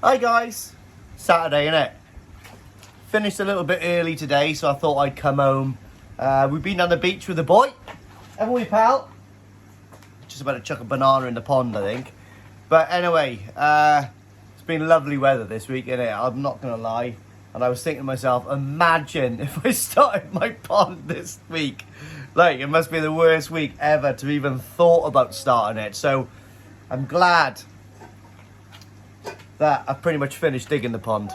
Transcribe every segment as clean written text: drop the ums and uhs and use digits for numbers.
Hi guys, Saturday innit? Finished a little bit early today, so I thought I'd come home. We've been on the beach with the boy, haven't we, pal? Just about to chuck a banana in the pond, I think. But anyway, it's been lovely weather this week, innit? I'm not gonna lie. And I was thinking to myself, imagine if I started my pond this week. Like, it must be the worst week ever to even thought about starting it. So, I'm glad that I've pretty much finished digging the pond.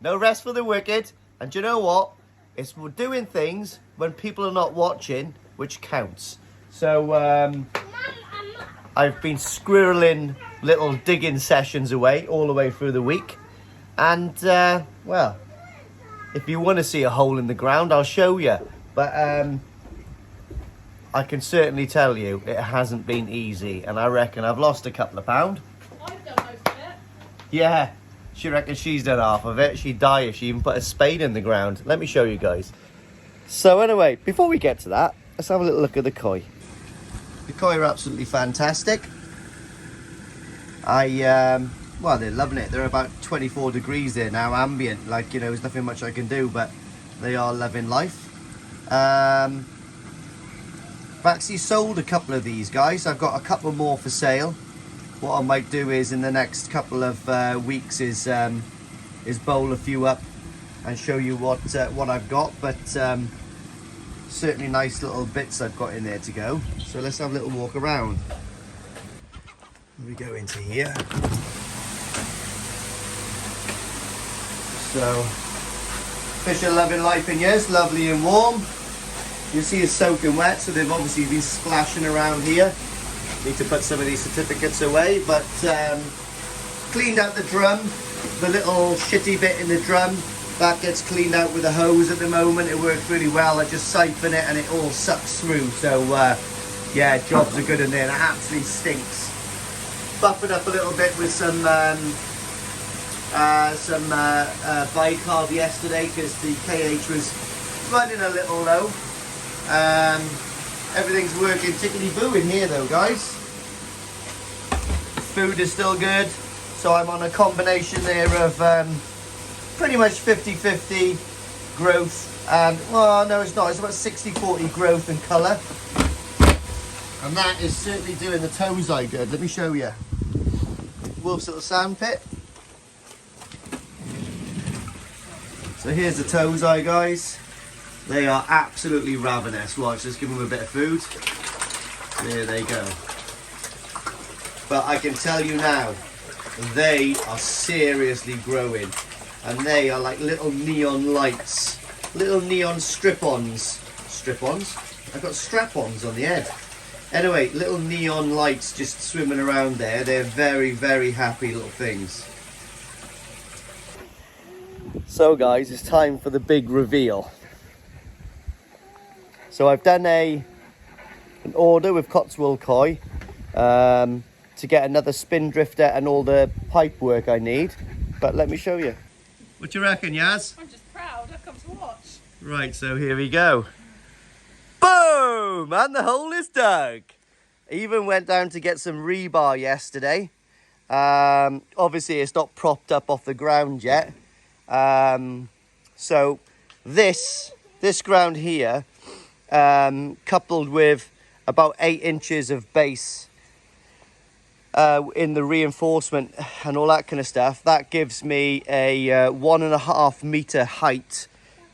No rest for the wicked. And do you know what? It's doing things when people are not watching, which counts. So, I've been squirreling little digging sessions away all the way through the week. And, well, if you want to see a hole in the ground, I'll show you. But I can certainly tell you it hasn't been easy. And I reckon I've lost a couple of pound. I've done most of it. Yeah, she reckons she's done half of it. She'd die if she even put a spade in the ground. Let me show you guys. So anyway, before we get to that, let's have a little look at the koi. The koi are absolutely fantastic. Well, they're loving it. They're about 24 degrees there now, ambient. Like, you know, there's nothing much I can do, but they are loving life. I've actually sold a couple of these guys. I've got a couple more for sale. What I might do is in the next couple of weeks is bowl a few up and show you what I've got. But certainly nice little bits I've got in there to go. So let's have a little walk around. We go into here. So fish are loving life in here. It's lovely and warm. You see it's soaking wet, so they've obviously been splashing around here. Need to put some of these certificates away, but cleaned out the drum, the little shitty bit in the drum, that gets cleaned out with a hose at the moment. It works really well. I just siphon it and it all sucks through. So yeah, jobs are good in there. It absolutely stinks. Buffed up a little bit with some bicarb yesterday because the KH was running a little low. Everything's working tickety-boo in here though, guys. Food is still good, so I'm on a combination there of pretty much 50-50 growth and, well, no it's not, it's about 60-40 growth and colour. And that is certainly doing the Tozai good. Let me show you. Wolf's little sand pit. So here's the Tozai, guys. They are absolutely ravenous. Watch, let's give them a bit of food. There they go. But I can tell you now, they are seriously growing. And they are like little neon lights. Little neon strip-ons. Strip-ons? I've got strap-ons on the head. Anyway, little neon lights just swimming around there. They're very, very happy little things. So guys, it's time for the big reveal. So I've done an order with Cotswold Koi to get another spin drifter and all the pipe work I need. But let me show you. What do you reckon, Yaz? I'm just proud. I've come to watch. Right, so here we go. Boom! And the hole is dug. I even went down to get some rebar yesterday. Obviously, it's not propped up off the ground yet. So this ground here, coupled with about 8 inches of base in the reinforcement and all that kind of stuff, that gives me a 1.5 meter height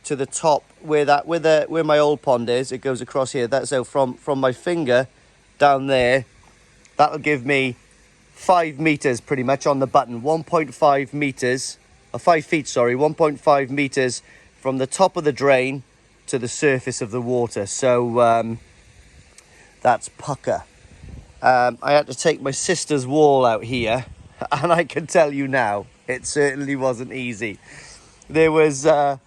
to the top where my old pond is. It goes across here. That's so from my finger down there, that'll give me 5 meters pretty much on the button. 1.5 meters, or 5 feet, sorry, 1.5 meters from the top of the drain to the surface of the water. So that's pucker. I had to take my sister's wall out here, and I can tell you now, it certainly wasn't easy. There was a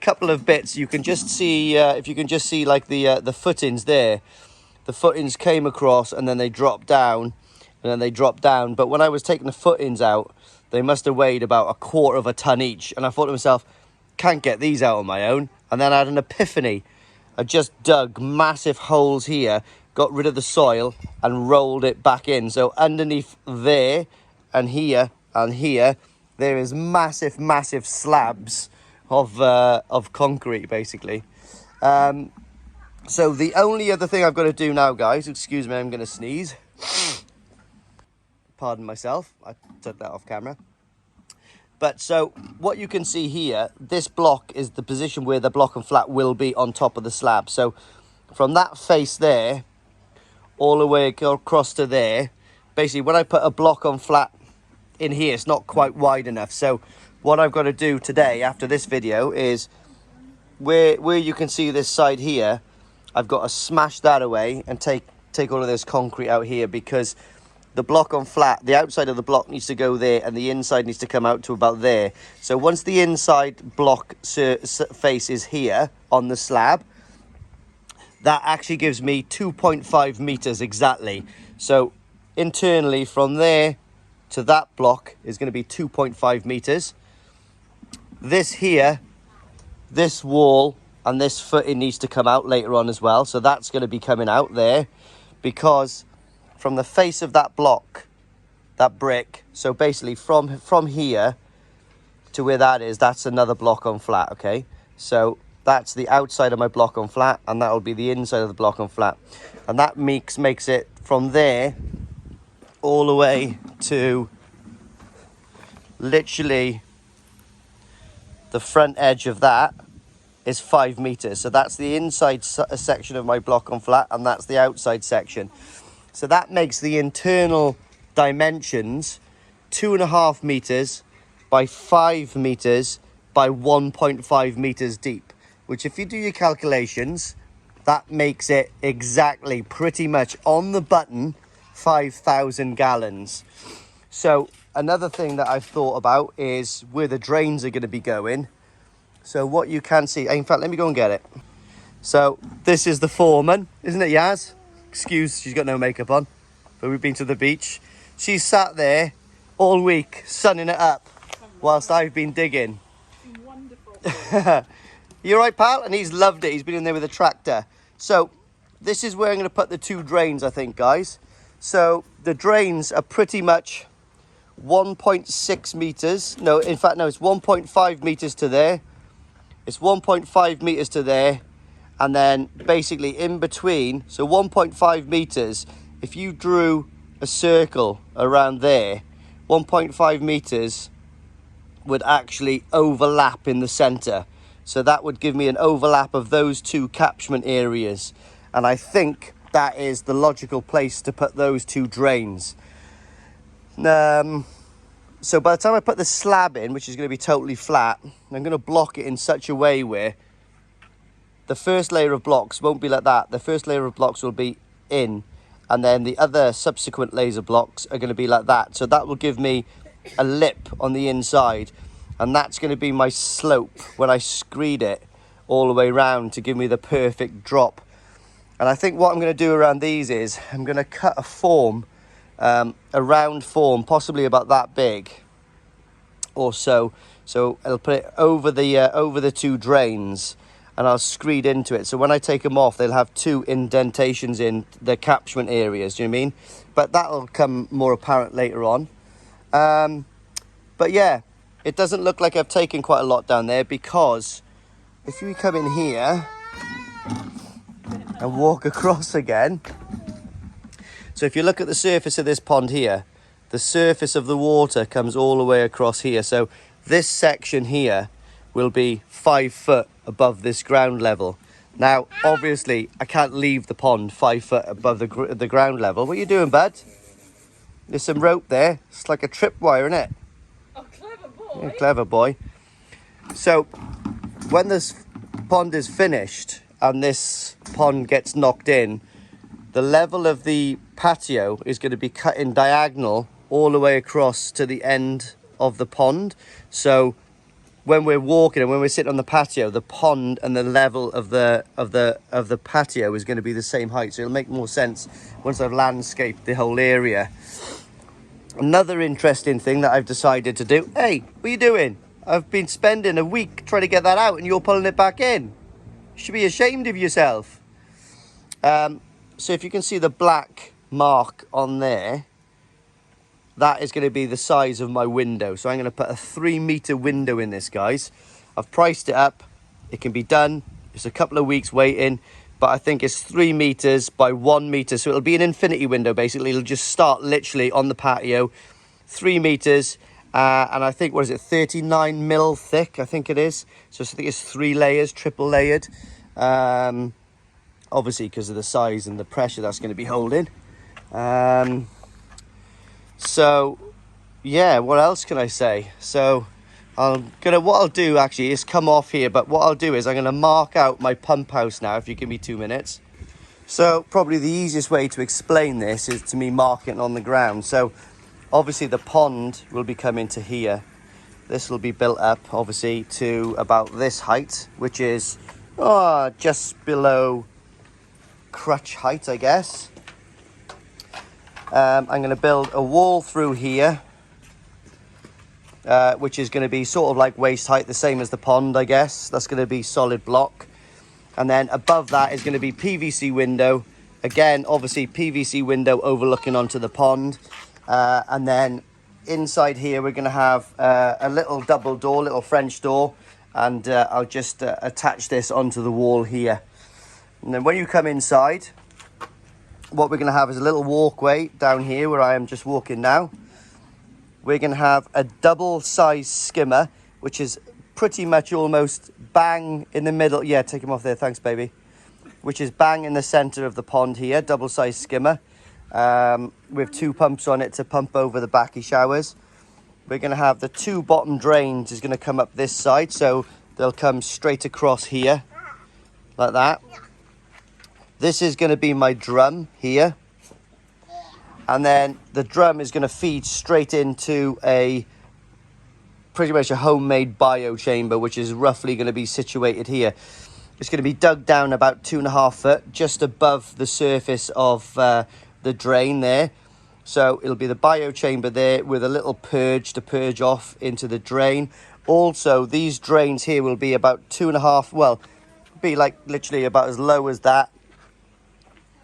couple of bits you can just see. If you can just see, like the footings there, the footings came across and then they dropped down, and then they dropped down. But when I was taking the footings out, they must have weighed about 1/4 of a ton each, and I thought to myself, can't get these out on my own. And then I had an epiphany. I just dug massive holes here, got rid of the soil and rolled it back in. So underneath there and here and here, there is massive, massive slabs of concrete, basically. So the only other thing I've got to do now, guys, excuse me, I'm going to sneeze. Pardon myself, I took that off camera. But so what you can see here, this block is the position where the block and flat will be on top of the slab. So from that face there, all the way across to there, basically when I put a block on flat in here, it's not quite wide enough. So what I've got to do today after this video is where you can see this side here, I've got to smash that away and take all of this concrete out here, because the block on flat, the outside of the block needs to go there and the inside needs to come out to about there. So once the inside block face is here on the slab, that actually gives me 2.5 meters exactly. So internally from there to that block is going to be 2.5 meters. This here, this wall and this footing needs to come out later on as well. So that's going to be coming out there, because from the face of that block, that brick, so basically from here to where that is, that's another block on flat, okay? So that's the outside of my block on flat, and that'll be the inside of the block on flat. And that makes it from there all the way to literally the front edge of that is 5 meters. So that's the inside section of my block on flat, and that's the outside section. So that makes the internal dimensions 2.5 meters by 5 meters by 1.5 meters deep, which if you do your calculations, that makes it exactly pretty much on the button 5,000 gallons. So another thing that I've thought about is where the drains are going to be going. So what you can see, in fact, let me go and get it. So this is the foreman, isn't it, Yaz? Excuse, she's got no makeup on, but we've been to the beach. She's sat there all week, sunning it up, whilst I've been digging. Wonderful. You're right, pal? And he's loved it. He's been in there with a tractor. So this is where I'm going to put the two drains, I think, guys. So the drains are pretty much 1.6 meters. No, in fact, no, it's 1.5 meters to there. It's 1.5 meters to there. And then basically in between, so 1.5 meters, if you drew a circle around there, 1.5 meters would actually overlap in the center. So that would give me an overlap of those two catchment areas. And I think that is the logical place to put those two drains. So by the time I put the slab in, which is going to be totally flat, I'm going to block it in such a way where the first layer of blocks won't be like that. The first layer of blocks will be in, and then the other subsequent layers of blocks are going to be like that. So that will give me a lip on the inside, and that's going to be my slope when I screed it all the way around to give me the perfect drop. And I think what I'm going to do around these is I'm going to cut a form, a round form, possibly about that big or so. So I'll put it over the two drains, and I'll screed into it. So when I take them off, they'll have two indentations in the catchment areas, do you know what I mean? But that'll come more apparent later on. But yeah, it doesn't look like I've taken quite a lot down there, because if you come in here and walk across again, so if you look at the surface of this pond here, the surface of the water comes all the way across here. So this section here will be 5 foot above this ground level. Now, obviously, I can't leave the pond 5 foot above the ground level. What are you doing, bud? There's some rope there. It's like a tripwire, isn't it? Oh, clever boy. Yeah, clever boy. So, when this pond is finished and this pond gets knocked in, the level of the patio is going to be cut in diagonal all the way across to the end of the pond. So when we're walking and when we're sitting on the patio, the pond and the level of the patio is going to be the same height. So it'll make more sense once I've landscaped the whole area. Another interesting thing that I've decided to do. Hey, what are you doing? I've been spending a week trying to get that out and you're pulling it back in. You should be ashamed of yourself. So if you can see the black mark on there, that is going to be the size of my window. So I'm going to put a 3-meter window in this, guys. I've priced it up. It can be done. It's a couple of weeks waiting, but I think it's 3 meters by 1 meter. So it'll be an infinity window, basically. It'll just start literally on the patio, 3 meters. And I think, what is it, 39 mil thick, I think it is. So I think it's 3 layers, triple layered. Obviously, because of the size and the pressure that's going to be holding. So, yeah, what else can I say? So, what I'll do actually is come off here, but what I'll do is I'm going to mark out my pump house now, if you give me 2 minutes. So, probably the easiest way to explain this is to me marking on the ground. So, obviously the pond will be coming to here. This will be built up, obviously, to about this height, which is just below crutch height, I guess. I'm going to build a wall through here, which is going to be sort of like waist height, the same as the pond, I guess. That's going to be solid block. And then above that is going to be PVC window. Again, obviously PVC window overlooking onto the pond. And then inside here, we're going to have a little double door, little French door. And I'll just attach this onto the wall here. And then when you come inside, what we're going to have is a little walkway down here where I am just walking now. We're going to have a double-sized skimmer, which is pretty much almost bang in the middle. Yeah, take him off there. Thanks, baby. Which is bang in the center of the pond here, double-sized skimmer. With 2 pumps on it to pump over the backy showers. We're going to have the 2 bottom drains is going to come up this side, so they'll come straight across here, like that. This is going to be my drum here. And then the drum is going to feed straight into pretty much a homemade bio chamber, which is roughly going to be situated here. It's going to be dug down about 2.5 foot, just above the surface of the drain there. So it'll be the bio chamber there with a little purge to purge off into the drain. Also, these drains here will be about 2.5, well, be like literally about as low as that.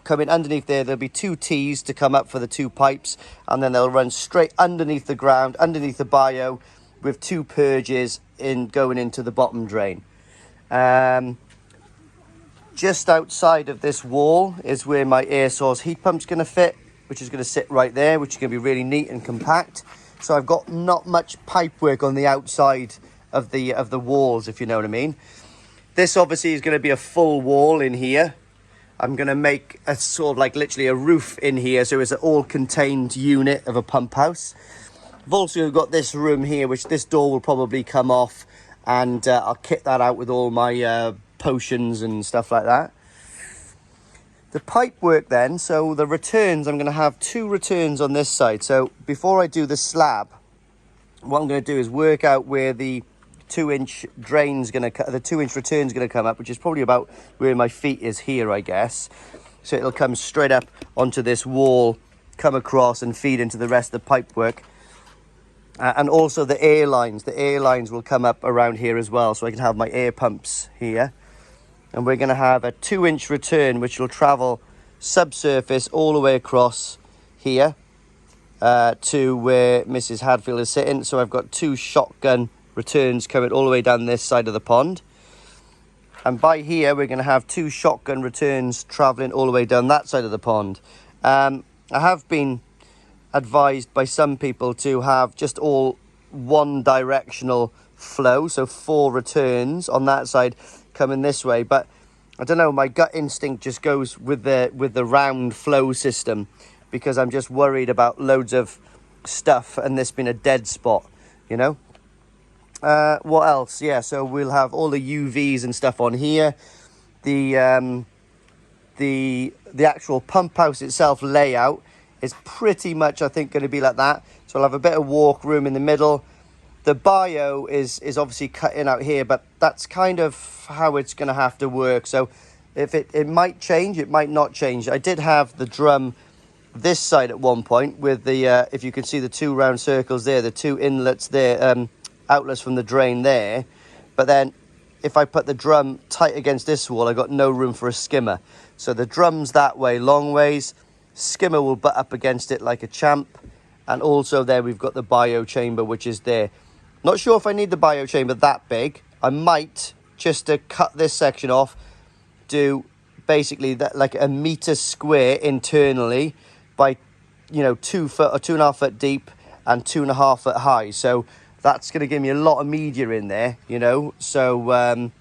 Coming underneath there'll be 2 T's to come up for the 2 pipes, and then they'll run straight underneath the ground, underneath the bio, with 2 purges going into the bottom drain. Just outside of this wall is where my air source heat pump's going to fit, which is going to sit right there, which is going to be really neat and compact. So I've got not much pipe work on the outside of the walls, if you know what I mean. This obviously is going to be a full wall in here. I'm going to make a sort of like literally a roof in here, so it's an all-contained unit of a pump house. I've also got this room here, which this door will probably come off, and I'll kit that out with all my potions and stuff like that. The pipe work then, so the returns, I'm going to have 2 returns on this side. So before I do the slab, what I'm going to do is work out where the 2-inch drain's going to, the 2-inch return's going to come up, which is probably about where my feet is here, I guess. So it'll come straight up onto this wall, come across and feed into the rest of the pipe work. And also the air lines will come up around here as well, so I can have my air pumps here. And we're going to have a 2-inch return, which will travel subsurface all the way across here to where Mrs. Hadfield is sitting. So I've got 2 shotgun returns coming all the way down this side of the pond. And by here, we're going to have 2 shotgun returns traveling all the way down that side of the pond. I have been advised by some people to have just all one directional flow, so 4 returns on that side coming this way, but I don't know, my gut instinct just goes with the round flow system, because I'm just worried about loads of stuff and this being a dead spot, you know. What else? Yeah, so we'll have all the UVs and stuff on here. The actual pump house itself layout is pretty much, I think, going to be like that. So I'll have a bit of walk room in the middle. The bio is obviously cut in out here, but that's kind of how it's going to have to work. So if it might change, it might not change. I did have the drum this side at one point with the, if you can see the 2 round circles there, the 2 inlets there, outlets from the drain there. But then if I put the drum tight against this wall, I got no room for a skimmer. So the drum's that way, long ways. Skimmer will butt up against it like a champ. And also there we've got the bio chamber, which is there. Not sure if I need the bio chamber that big. I might, just to cut this section off, do basically that like a metre square internally by, you know, 2 foot or 2.5 foot deep and 2.5 foot high. So that's going to give me a lot of media in there, you know. So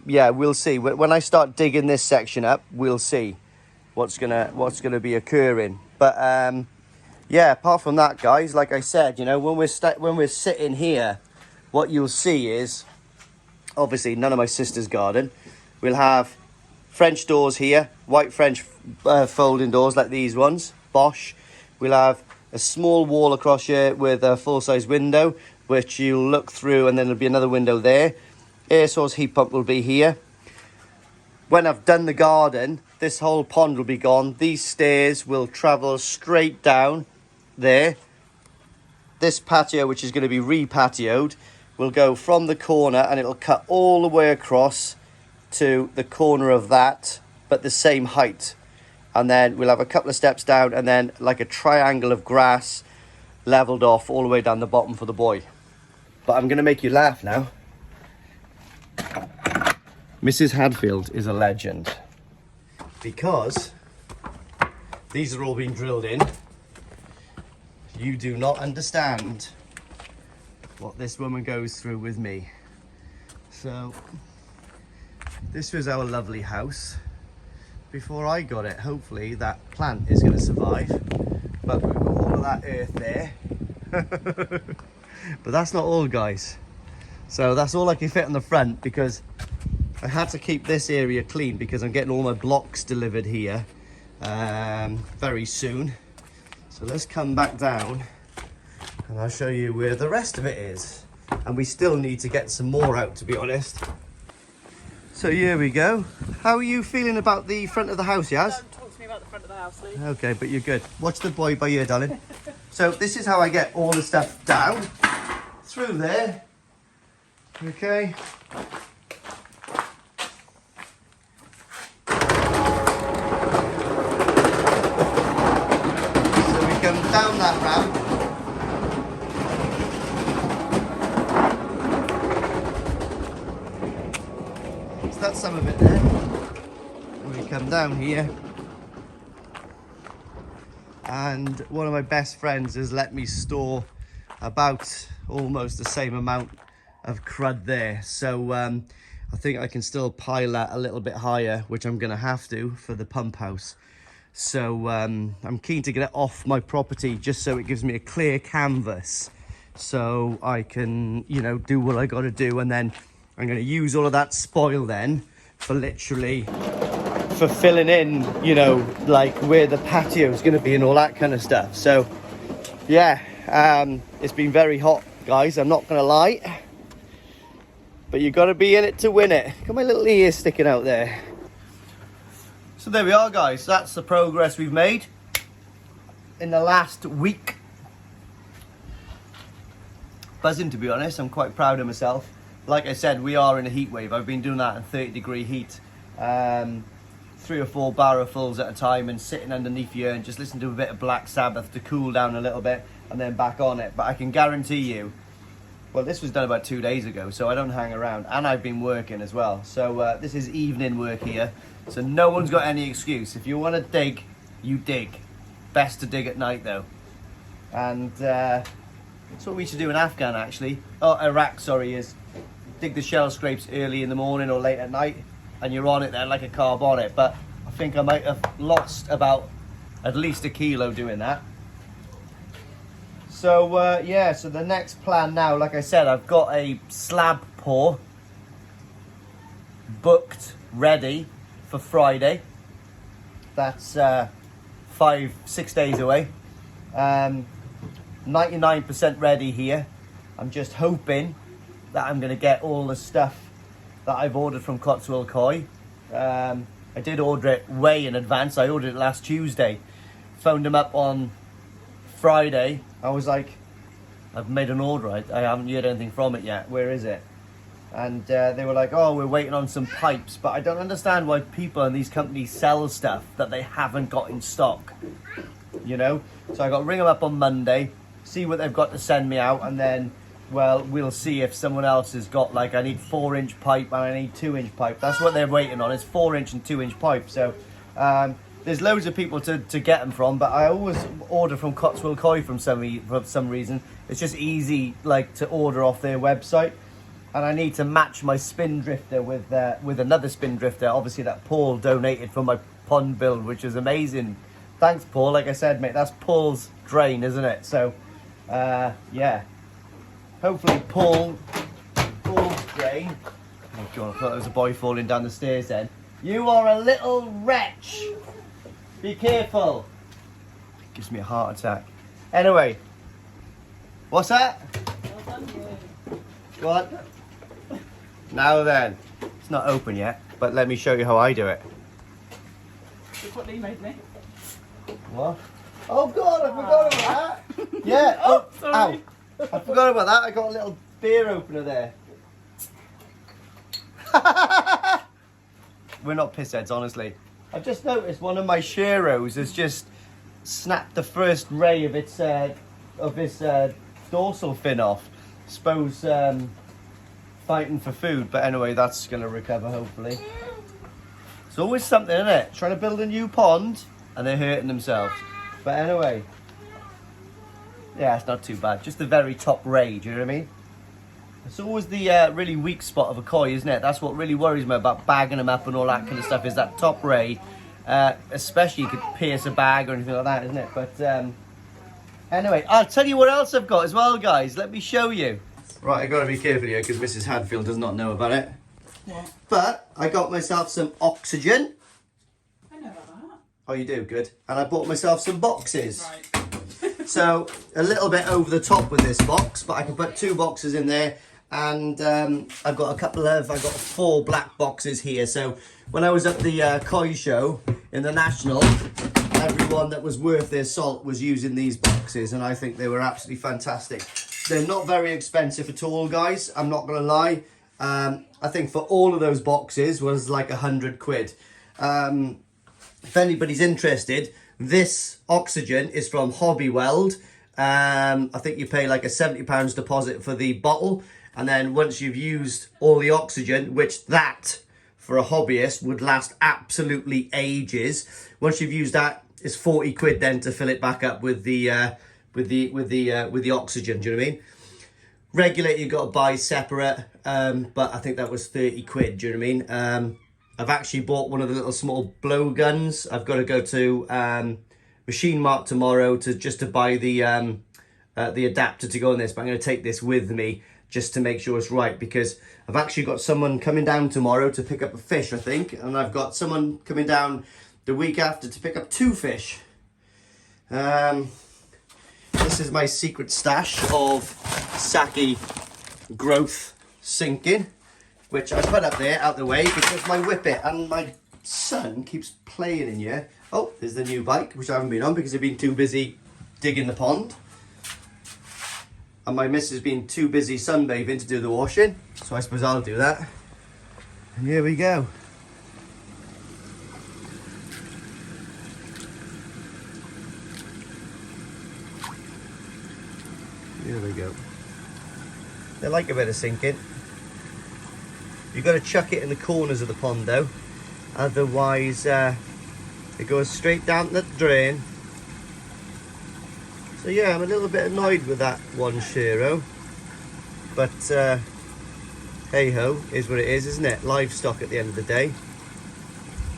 yeah, we'll see. When I start digging this section up, we'll see what's gonna be occurring. But yeah, apart from that, guys, like I said, you know, when we're sitting here, what you'll see is obviously none of my sister's garden. We'll have French doors here, white French folding doors like these ones, Bosch. We'll have a small wall across here with a full-size window, which you'll look through, and then there'll be another window there. Air source heat pump will be here. When I've done the garden, this whole pond will be gone. These stairs will travel straight down there. This patio, which is going to be re-patioed, will go from the corner and it'll cut all the way across to the corner of that, but the same height. And then we'll have a couple of steps down and then like a triangle of grass leveled off all the way down the bottom for the boy. But I'm going to make you laugh now. Mrs. Hadfield is a legend because these are all being drilled in. You do not understand what this woman goes through with me. So this was our lovely house before I got it. Hopefully that plant is going to survive, but we've got all of that earth there. But that's not all, guys. So that's all I can fit on the front because I had to keep this area clean because I'm getting all my blocks delivered here very soon. So let's come back down and I'll show you where the rest of it is. And we still need to get some more out, to be honest. So here we go. How are you feeling about the front of the house, Yaz? Don't talk to me about the front of the house, Lee. Okay, but you're good. Watch the boy by ear, darling. So this is how I get all the stuff down through there. Okay. So we come down that ramp. So that's some of it there. And we come down here. And one of my best friends has let me store about almost the same amount of crud there. So I think I can still pile that a little bit higher, which I'm going to have to for the pump house. So I'm keen to get it off my property just so it gives me a clear canvas so I can, you know, do what I got to do. And then I'm going to use all of that spoil then for literally for filling in, you know, like where the patio is going to be and all that kind of stuff. So yeah, it's been very hot, guys, I'm not gonna lie, but you got to be in it to win it. Look at my little ears sticking out there. So there we are, guys. That's the progress we've made in the last week. Buzzing, to be honest. I'm quite proud of myself. Like I said, we are in a heat wave. I've been doing that in 30-degree heat, 3 or 4 barrowfuls at a time, and sitting underneath here and just listening to a bit of Black Sabbath to cool down a little bit and then back on it. But I can guarantee you, well, this was done about 2 days ago, so I don't hang around, and I've been working as well. So this is evening work here, so no one's got any excuse. If you want to dig, you dig. Best to dig at night though. And that's what we should do in Afghan, actually. Oh, Iraq, sorry, is dig the shell scrapes early in the morning or late at night, and you're on it then like a carb on it. But I think I might have lost about at least 1 kilo doing that. So yeah, so the next plan now, like I said, I've got a slab pour booked ready for Friday. That's 5-6 days away. 99% ready here. I'm just hoping that I'm going to get all the stuff that I've ordered from Cotswold Koi. I did order it way in advance. I ordered it last Tuesday. Phoned them up on Friday. I was like, I've made an order. I haven't heard anything from it yet. Where is it? And they were like, oh, we're waiting on some pipes. But I don't understand why people in these companies sell stuff that they haven't got in stock. you know. So I got to ring them up on Monday, see what they've got to send me out, and then, well, we'll see if someone else has got, like, I need 4-inch pipe and I need 2-inch pipe. That's what they're waiting on, is 4-inch and 2-inch pipe. So there's loads of people to get them from, but I always order from Cotswold Koi for some reason. It's just easy, like, to order off their website. And I need to match my spin drifter with another spin drifter, obviously, that Paul donated for my pond build, which is amazing. Thanks, Paul. Like I said, mate, that's Paul's drain, isn't it? So, yeah. Hopefully Paul's drain. Oh, God, I thought there was a boy falling down the stairs then. You are a little wretch. Be careful. Gives me a heart attack. Anyway. What's that? Well done, you. Go on. Now then. It's not open yet, but let me show you how I do it. Look what Lee made me. What? Oh God, I forgot about that. Yeah. Oh, sorry. Ow. I forgot about that. I got a little beer opener there. We're not pissheads, honestly. I've just noticed one of my Sheros has just snapped the first ray of its dorsal fin off. Suppose fighting for food, but anyway, that's gonna recover hopefully. It's always something, isn't it? Trying to build a new pond and they're hurting themselves. But anyway, yeah, it's not too bad. Just the very top ray, do you know what I mean? It's always the really weak spot of a koi, isn't it? That's what really worries me about bagging them up and all that kind of stuff, is that top ray. Especially you could pierce a bag or anything like that, isn't it? But anyway, I'll tell you what else I've got as well, guys. Let me show you. Right, I've got to be careful here because Mrs. Hadfield does not know about it. What? But I got myself some oxygen. I know about that. Oh, you do? Good. And I bought myself some boxes. Right. So, a little bit over the top with this box, but I can put 2 boxes in there. And I've got I've got 4 black boxes here. So, when I was at the koi show in the National, everyone that was worth their salt was using these boxes. And I think they were absolutely fantastic. They're not very expensive at all, guys. I'm not going to lie. I think for all of those boxes was like 100 quid. If anybody's interested, this oxygen is from Hobby Weld. I think you pay like a £70 deposit for the bottle. And then once you've used all the oxygen, which that for a hobbyist would last absolutely ages. Once you've used that, it's 40 quid then to fill it back up with the oxygen. Do you know what I mean? Regulator you've got to buy separate, but I think that was 30 quid. Do you know what I mean? I've actually bought one of the little small blow guns. I've got to go to Machine Mart tomorrow to buy the adapter to go on this. But I'm going to take this with me just to make sure it's right, because I've actually got someone coming down tomorrow to pick up a fish, I think, and I've got someone coming down the week after to pick up 2 fish. This is my secret stash of Saki growth sinking, which I put up there out the way because my whippet and my son keeps playing in here. Oh, there's the new bike, which I haven't been on because I've been too busy digging the pond. And my missus has been too busy sunbathing to do the washing. So I suppose I'll do that. And here we go. Here we go. They like a bit of sinking. You've got to chuck it in the corners of the pond though. Otherwise, it goes straight down the drain. So yeah, I'm a little bit annoyed with that one Shero. But hey ho, is what it is, isn't it? Livestock at the end of the day.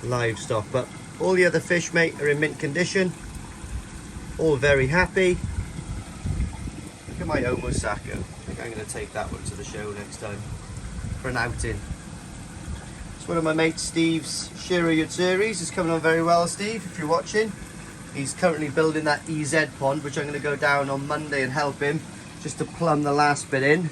Livestock. But all the other fish, mate, are in mint condition. All very happy. Look at my Omo Sako. I think I'm going to take that one to the show next time for an outing. It's one of my mates, Steve's Shiro Yutsuris. Is coming on very well, Steve, if you're watching. He's currently building that EZ pond, which I'm going to go down on Monday and help him just to plumb the last bit in,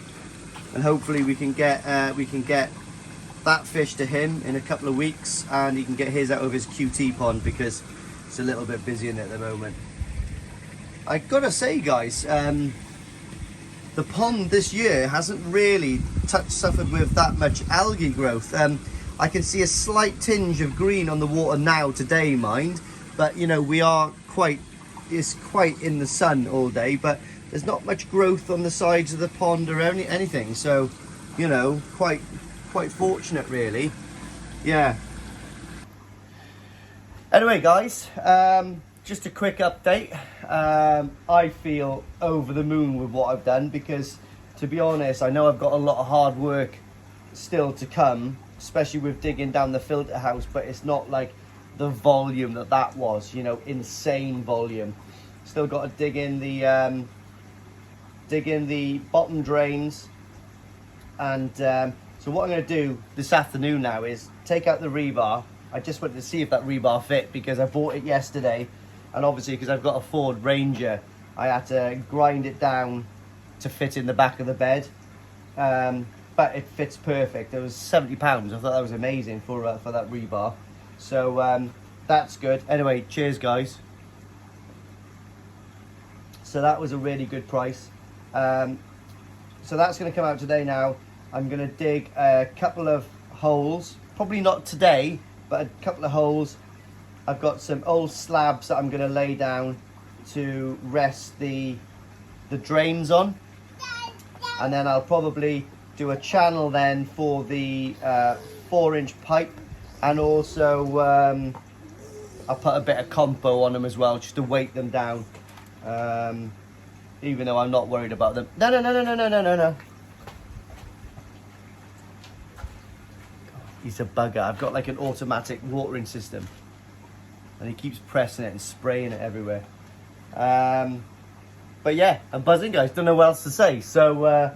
and hopefully we can get that fish to him in a couple of weeks, and he can get his out of his QT pond because it's a little bit busy in it at the moment. I gotta say, guys, the pond this year hasn't really suffered with that much algae growth. I can see a slight tinge of green on the water now today, mind. But, you know, we are quite it's quite in the sun all day, but there's not much growth on the sides of the pond or anything. So, you know, quite fortunate really. Yeah. Anyway, guys, just a quick update. I feel over the moon with what I've done because, to be honest, I know I've got a lot of hard work still to come, especially with digging down the filter house, but it's not like the volume that was, you know, insane volume. Still got to dig in the bottom drains, and so what I'm going to do this afternoon now is take out the rebar. I just wanted to see if that rebar fit because I bought it yesterday, and obviously because I've got a Ford Ranger, I had to grind it down to fit in the back of the bed, but it fits perfect. It was £70. I thought that was amazing for that rebar. So that's good. Anyway, cheers guys. So that was a really good price. So that's going to come out today now. I'm going to dig a couple of holes. Probably not today, but a couple of holes. I've got some old slabs that I'm going to lay down to rest the drains on. And then I'll probably do a channel then for the 4-inch pipe. And also I'll put a bit of compo on them as well, just to weight them down. Even though I'm not worried about them. No. He's a bugger. I've got like an automatic watering system. And he keeps pressing it and spraying it everywhere. But yeah, I'm buzzing, guys. Don't know what else to say. So,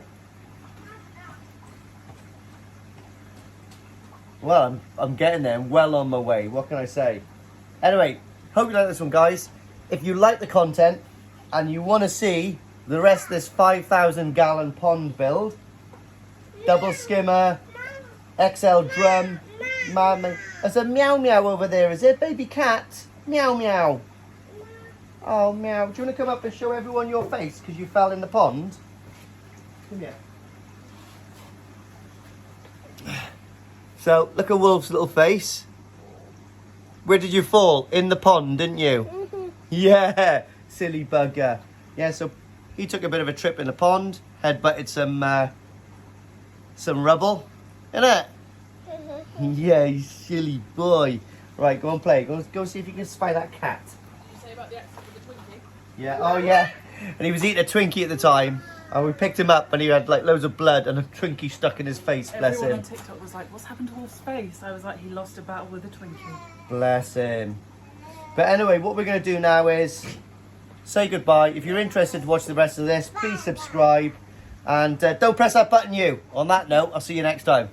well, I'm getting there. I'm well on my way. What can I say? Anyway, hope you like this one, guys. If you like the content and you want to see the rest of this 5,000 gallon pond build, double skimmer, XL drum, mama. There's a meow meow over there, is it? Baby cat. Meow meow. Oh, meow. Do you want to come up and show everyone your face because you fell in the pond? Come here. So, look at Wolf's little face. Where did you fall? In the pond, didn't you? Mm-hmm. Yeah, silly bugger. Yeah, so he took a bit of a trip in the pond, headbutted some rubble, innit? Yeah, you silly boy. Right, go and play. Go see if you can spy that cat. Did you say about the accident with the Twinkie? Yeah, oh yeah. And he was eating a Twinkie at the time. And we picked him up and he had like loads of blood and a Twinkie stuck in his face, bless Everyone him. on TikTok was like, what's happened to Wolf's face? I was like, he lost a battle with a Twinkie. Bless him. But anyway, what we're going to do now is say goodbye. If you're interested to watch the rest of this, please subscribe. And don't press that button, you. On that note, I'll see you next time.